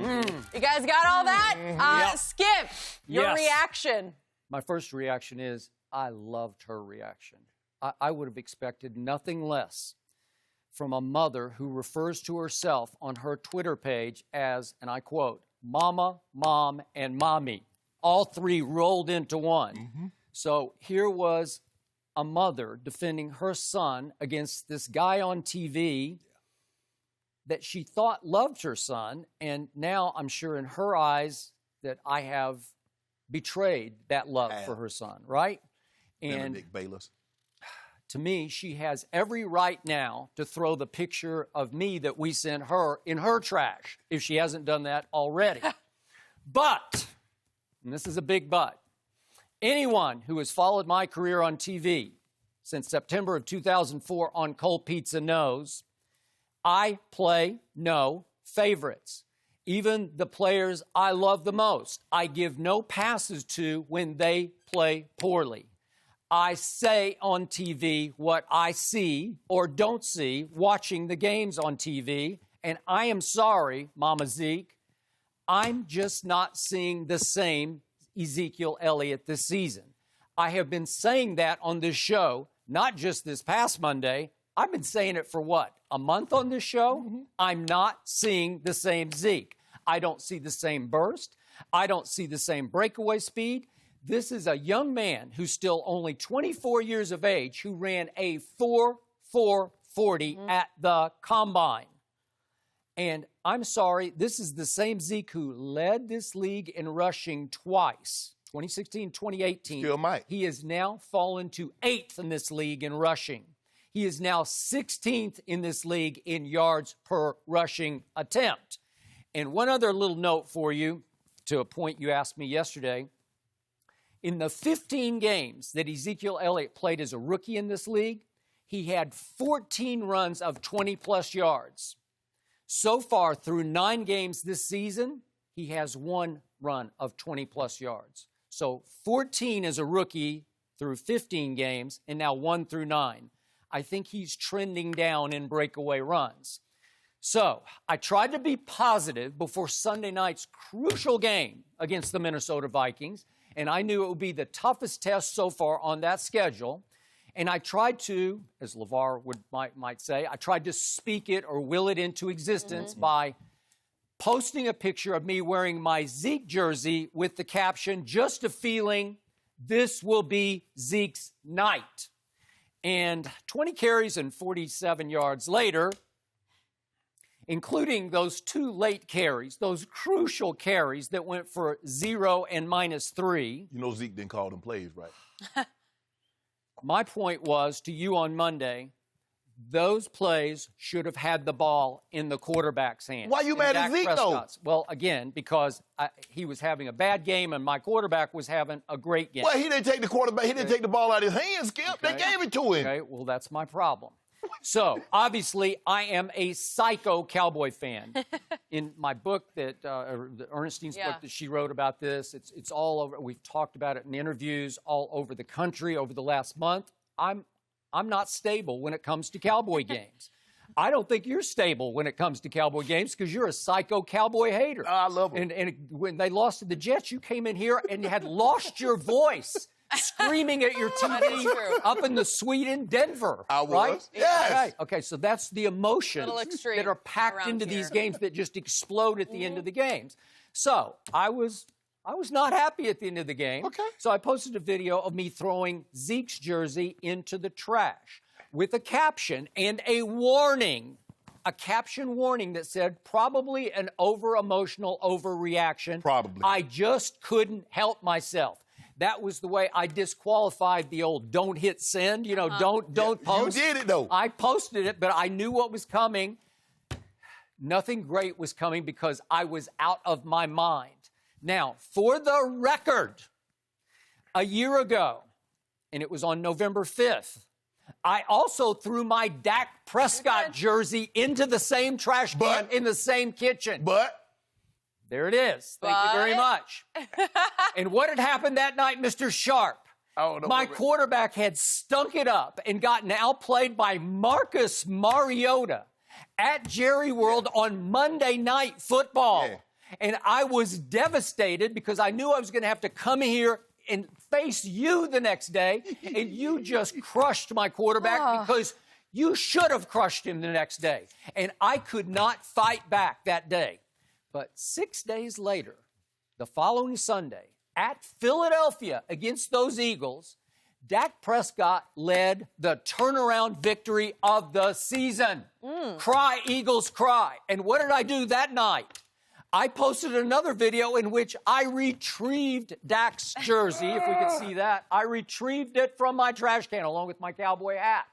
You guys got all that? Yep. Skip, your reaction. My first reaction is I loved her reaction. I would have expected nothing less from a mother who refers to herself on her Twitter page as, and I quote, Mama, Mom, and Mommy. All three rolled into one. So here was a mother defending her son against this guy on TV that she thought loved her son, and now I'm sure in her eyes that I have betrayed that love for her son, right? And Bayless. To me, she has every right now to throw the picture of me that we sent her in her trash, if she hasn't done that already. But, and this is a big but, anyone who has followed my career on TV since September of 2004 on Cold Pizza knows I play no favorites. Even the players I love the most, I give no passes to when they play poorly. I say on TV what I see or don't see watching the games on TV, and I am sorry, Mama Zeke, I'm just not seeing the same Ezekiel Elliott this season. I have been saying that on this show, not just this past Monday. I've been saying it for what, a month on this show? I'm not seeing the same Zeke. I don't see the same burst. I don't see the same breakaway speed. This is a young man who's still only 24 years of age who ran a 4.40 at the combine. And I'm sorry, this is the same Zeke who led this league in rushing twice, 2016, 2018. Still might. He has now fallen to 8th in this league in rushing. He is now 16th in this league in yards per rushing attempt. And one other little note for you, to a point you asked me yesterday. In the 15 games that Ezekiel Elliott played as a rookie in this league, he had 14 runs of 20-plus yards. So far, through 9 games this season, he has 1 run of 20-plus yards. So 14 as a rookie through 15 games, and now 1 through 9. I think he's trending down in breakaway runs. So I tried to be positive before Sunday night's crucial game against the Minnesota Vikings, and I knew it would be the toughest test so far on that schedule. And I tried to, as LeVar might say, I tried to speak it or will it into existence by posting a picture of me wearing my Zeke jersey with the caption, just a feeling, this will be Zeke's night. And 20 carries and 47 yards later, including those 2 late carries, those crucial carries that went for 0 and -3. You know Zeke didn't call them plays, right? My point was to you on Monday, those plays should have had the ball in the quarterback's hands. Why you mad at Zeke, though? Well, again, because he was having a bad game and my quarterback was having a great game. Well, he didn't take the quarterback. He didn't take the ball out of his hands, Skip. Okay. They gave it to him. Okay, well, that's my problem. So, obviously, I am a psycho Cowboy fan. In my book, Ernestine's book that she wrote about this, it's all over. We've talked about it in interviews all over the country over the last month. I'm not stable when it comes to Cowboy games. I don't think you're stable when it comes to Cowboy games because you're a psycho Cowboy hater. I love them. And when they lost to the Jets, you came in here and you had lost your voice. Screaming at your TV up in the suite in Denver. I was. Right? Yes. Okay, so that's the emotions that are packed into these games that just explode at the end of the games. So I was not happy at the end of the game. Okay. So I posted a video of me throwing Zeke's jersey into the trash with a caption and a warning. A caption warning that said, probably an over-emotional overreaction. Probably. I just couldn't help myself. That was the way I disqualified the old don't hit send, don't post. You did it, though. I posted it, but I knew what was coming. Nothing great was coming because I was out of my mind. Now, for the record, a year ago, and it was on November 5th, I also threw my Dak Prescott jersey into the same trash can in the same kitchen. But there it is. Thank you very much. And what had happened that night, Mr. Sharpe? My quarterback had stunk it up and gotten outplayed by Marcus Mariota at Jerry World on Monday Night Football. And I was devastated because I knew I was going to have to come here and face you the next day, and you just crushed my quarterback because you should have crushed him the next day. And I could not fight back that day. But 6 days later, the following Sunday, at Philadelphia against those Eagles, Dak Prescott led the turnaround victory of the season. Cry, Eagles, cry. And what did I do that night? I posted another video in which I retrieved Dak's jersey, if we could see that. I retrieved it from my trash can along with my cowboy hat.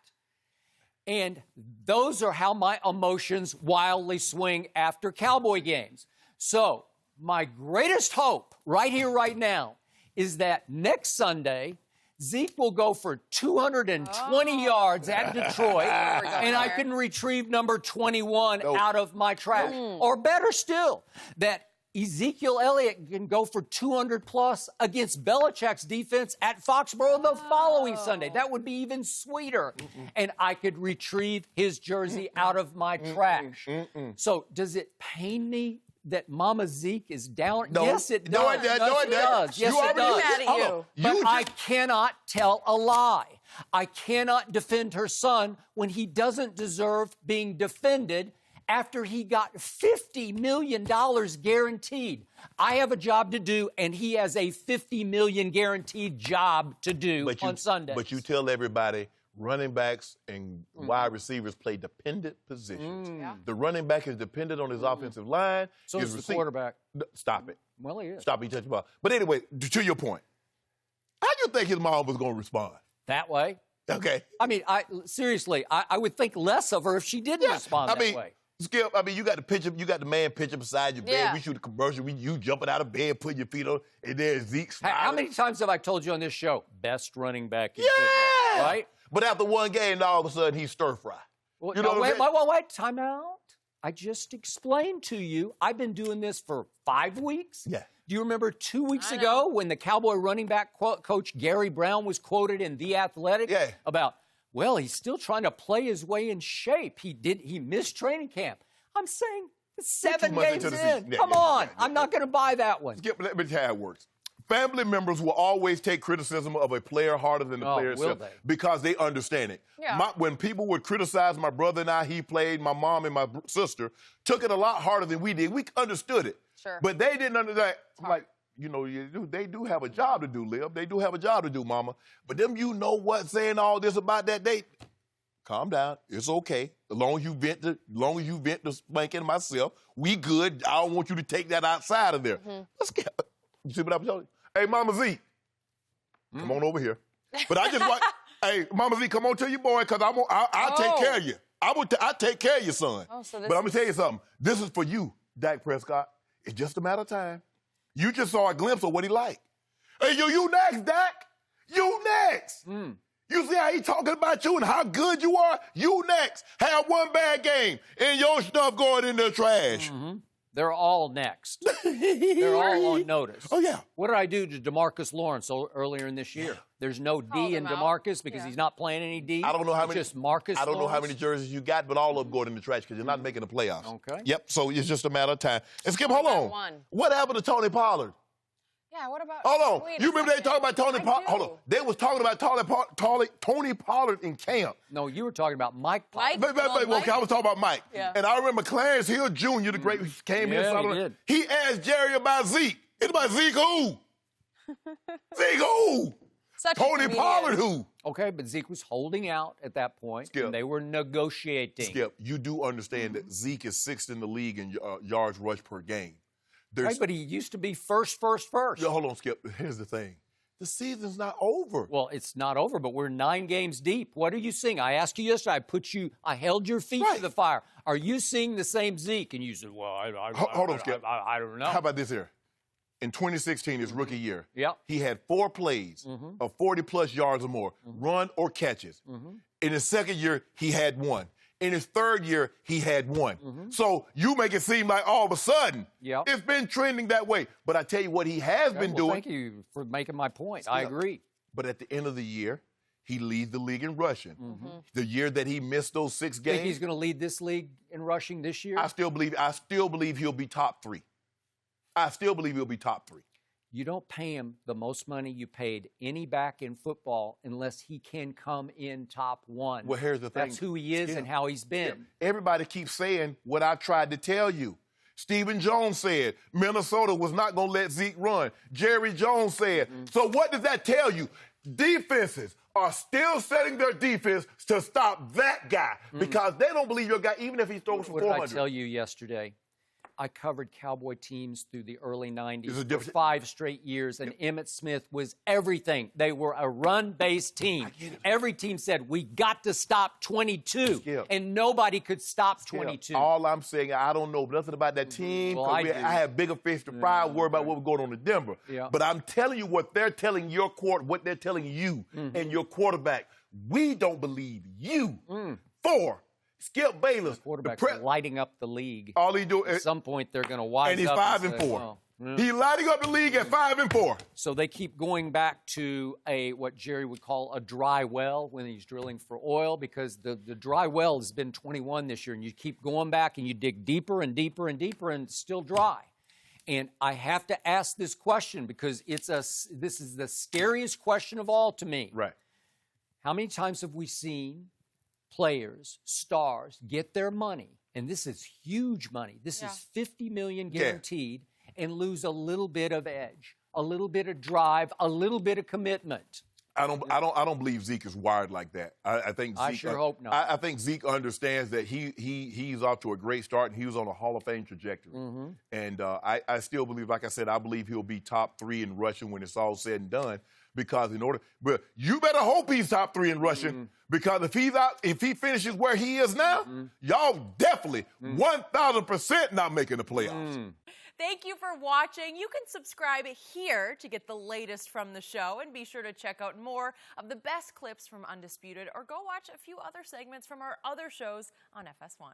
And those are how my emotions wildly swing after Cowboy games. So my greatest hope right here, right now, is that next Sunday, Zeke will go for 220 yards at Detroit, and I can retrieve number 21 out of my trash. Or better still, that Ezekiel Elliott can go for 200-plus against Belichick's defense at Foxborough the following Sunday. That would be even sweeter. And I could retrieve his jersey out of my trash. So does it pain me that Mama Zeke is down? No. Yes, it does. No, it does. Yes, it does. Mad at you. But I cannot tell a lie. I cannot defend her son when he doesn't deserve being defended after he got $50 million guaranteed. I have a job to do, and he has a $50 million guaranteed job to do on Sunday. But you tell everybody running backs and wide receivers play dependent positions. The running back is dependent on his offensive line. So is the quarterback. Stop it. Well, he is. Stop it. You touch the ball. But anyway, to your point, how do you think his mom was going to respond? That way? Okay. I mean, seriously, I would think less of her if she didn't respond that way. Skip, you got the picture, you got the man picture beside your bed. Yeah. We shoot a commercial, you jumping out of bed, putting your feet on, and there's Zeke smiling. How many times have I told you on this show, best running back in football, right? But after one game, all of a sudden, he's stir-fry. Well, You know what I'm saying? wait, time out. I just explained to you, I've been doing this for 5 weeks. Yeah. Do you remember 2 weeks ago when the Cowboy running back coach Gary Brown was quoted in The Athletic about, well, he's still trying to play his way in shape. He missed training camp. I'm saying 7 games in. Come on. I'm not going to buy that one. Skip, let me tell you how it works. Family members will always take criticism of a player harder than the player itself because they understand it. Yeah. When people would criticize my brother and I, he played, my mom and my sister, took it a lot harder than we did. We understood it. Sure. But they didn't understand. Like, they do have a job to do, Liv. They do have a job to do, Mama. But them, saying all this about that date, calm down. It's okay. As long as you vent the spanking myself, we good. I don't want you to take that outside of there. Let's get. You see what I'm telling you? Hey, Mama Z, come on over here. But I just want, hey, Mama Z, come on to your boy, because I'll take care of you. I'll take care of your son. But I'm going to tell you something. This is for you, Dak Prescott. It's just a matter of time. You just saw a glimpse of what he like. Hey, you next, Dak. You next. You see how he talking about you and how good you are? You next. Have one bad game and your stuff going in the trash. They're all next. They're all on notice. Oh, yeah. What did I do to DeMarcus Lawrence earlier in this year? There's no D in DeMarcus because he's not playing any D. I don't know how many. Just Marcus. I don't know how many jerseys you got, but all of them going in the trash because you're not making the playoffs. Okay. Yep. So it's just a matter of time. And Skip, hold on. One. What happened to Tony Pollard? Yeah, what about... Hold on. Wait You a remember they second. talking about Tony Pollard? Hold on. They was talking about Tony Pollard in camp. No, you were talking about Mike Pollard. Wait, okay, I was talking about Mike. Yeah. And I remember Clarence Hill Jr., the great, came here. Yeah, he did. He asked Jerry about Zeke. It's about Zeke who? Zeke who? Such a Tony comedian. Pollard who? Okay, but Zeke was holding out at that point, Skip. and they were negotiating. Skip, you do understand that Zeke is sixth in the league in yards rushed per game. Right, but he used to be first. Yeah, hold on, Skip. Here's the thing. The season's not over. Well, it's not over, but we're 9 games deep. What are you seeing? I asked you yesterday. I held your feet to the fire. Are you seeing the same Zeke? And you said, well, Hold on, Skip. I don't know. How about this here? In 2016, his rookie year, Yep. he had 4 plays of 40-plus yards or more, run or catches. In his second year, he had 1. In his third year, he had 1. So you make it seem like all of a sudden it's been trending that way. But I tell you what he has been doing. Thank you for making my point. I agree. But at the end of the year, he leads the league in rushing. The year that he missed those 6 games. Think he's going to lead this league in rushing this year? I still believe he'll be top 3. I still believe he'll be top 3. You don't pay him the most money you paid any back in football unless he can come in top 1. Well, here's the thing. That's who he is and how he's been. Everybody keeps saying what I tried to tell you. Stephen Jones said Minnesota was not going to let Zeke run. Jerry Jones said. So what does that tell you? Defenses are still setting their defense to stop that guy because they don't believe your guy, even if he throws for 400. What did I tell you yesterday? I covered Cowboy teams through the early 90s for 5 straight years, and Emmitt Smith was everything. They were a run-based team. Every team said, we got to stop 22, and nobody could stop 22. All I'm saying, I don't know nothing about that team. Well, I have bigger fish to fry, worry about what was going on in Denver. But I'm telling you what they're telling your what they're telling you and your quarterback. We don't believe you. 4. Skip Bayless. The quarterback's lighting up the league. All he do at some point they're going to wise up. And he's 5 and 4. He's lighting up the league at 5 and 4. So they keep going back to what Jerry would call a dry well when he's drilling for oil, because the dry well has been 21 this year, and you keep going back and you dig deeper and deeper and deeper, and it's still dry. And I have to ask this question because this is the scariest question of all to me. Right. How many times have we seen players, stars, get their money, and this is huge money. This is $50 million guaranteed, and lose a little bit of edge, a little bit of drive, a little bit of commitment. I don't believe Zeke is wired like that. I think Zeke, I sure hope not. I think Zeke understands that he's off to a great start, and he was on a Hall of Fame trajectory. And I still believe, like I said, I believe he'll be top 3 in rushing when it's all said and done. Because but you better hope he's top 3 in rushing. Because if he finishes where he is now, y'all definitely 1,000% not making the playoffs. Thank you for watching. You can subscribe here to get the latest from the show, and be sure to check out more of the best clips from Undisputed, or go watch a few other segments from our other shows on FS1.